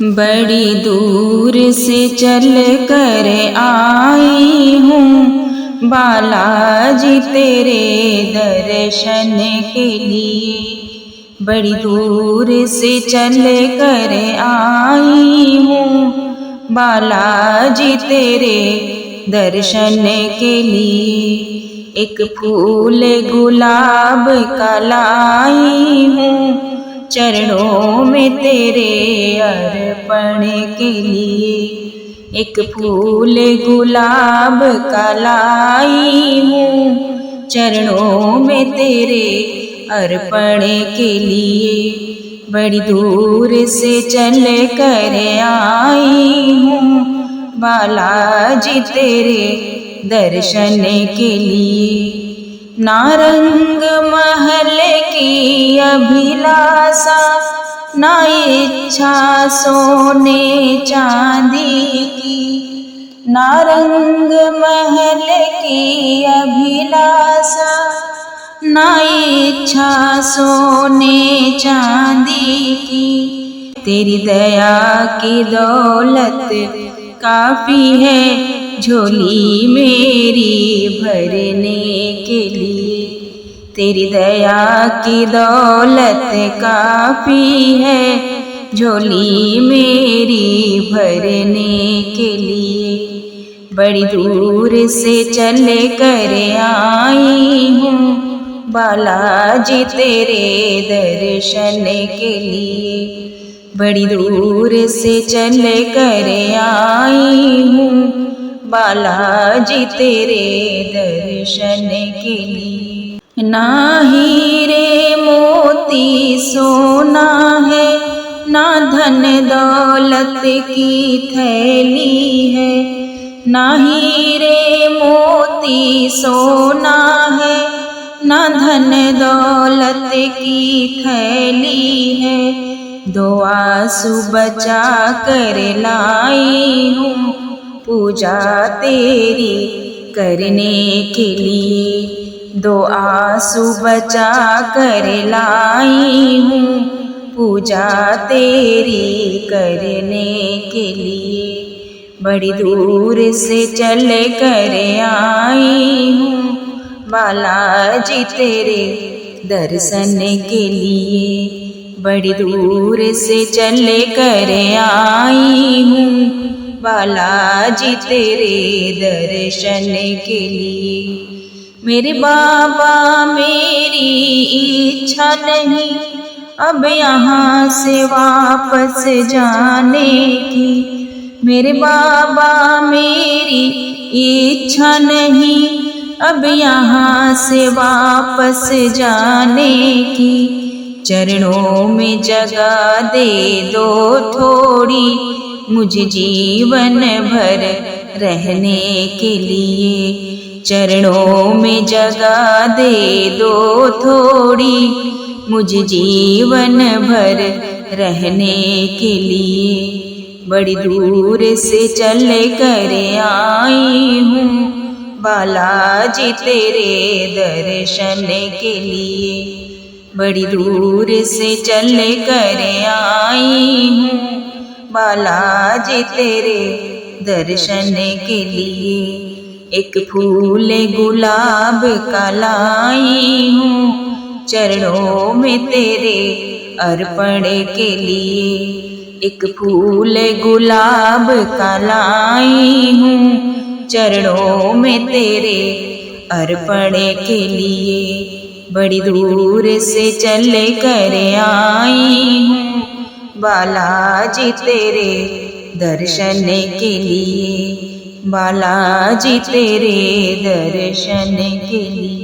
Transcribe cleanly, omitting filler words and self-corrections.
बड़ी दूर से चल कर आई हूँ बालाजी तेरे दर्शन के लिए। बड़ी दूर से चल कर आई हूँ बालाजी तेरे दर्शन के लिए। एक फूल गुलाब का लाई हूँ चरणों में तेरे अर्पण के लिए। एक फूल गुलाब का लाई हूँ चरणों में तेरे अर्पण के लिए। बड़ी दूर से चल कर आई हूँ बालाजी तेरे दर्शन के लिए। नारंग महल की अभिलाषा ना इच्छा सोने चांदी की। नारंग महल की अभिलाषा ना इच्छा सोने चांदी की। तेरी दया की दौलत काफी है झोली मेरी भरने के लिए। तेरी दया की दौलत काफी है झोली मेरी भरने के लिए। बड़ी दूर से चल कर आई हूँ बालाजी तेरे दर्शन के लिए। बड़ी दूर से चल कर आई हूँ बालाजी तेरे दर्शन के लिए। ना हीरे मोती सोना है ना धन दौलत की थैली है। ना हीरे मोती सोना है ना धन दौलत की थैली है। दो आंसू बचा कर लाई हूँ पूजा तेरी करने के लिए। दो आंसू बचा कर लाई हूँ पूजा तेरी करने के लिए। बड़ी दूर से चल कर आई हूँ बालाजी तेरे दर्शन के लिए। बड़ी दूर से चल कर आई हूँ बालाजी तेरे दर्शन के लिए। मेरे बाबा मेरी इच्छा नहीं अब यहाँ से वापस जाने की। मेरे बाबा मेरी इच्छा नहीं अब यहाँ से वापस जाने की। चरणों में जगह दे दो थोड़ी मुझे जीवन भर रहने के लिए। चरणों में जगह दे दो थोड़ी मुझे जीवन भर रहने के लिए। बड़ी दूर से चल कर आई हूँ बालाजी तेरे दर्शन के लिए। बड़ी दूर से चल कर आई हूँ बालाजी तेरे दर्शन के लिए। एक फूल गुलाब का लाई हूँ चरणों में तेरे अर्पण के लिए। एक फूल गुलाब का लाई हूँ चरणों में तेरे अर्पण के लिए। बड़ी दूर से चल कर आई हूँ बालाजी तेरे दर्शन के लिए। बालाजी तेरे दर्शन के लिए।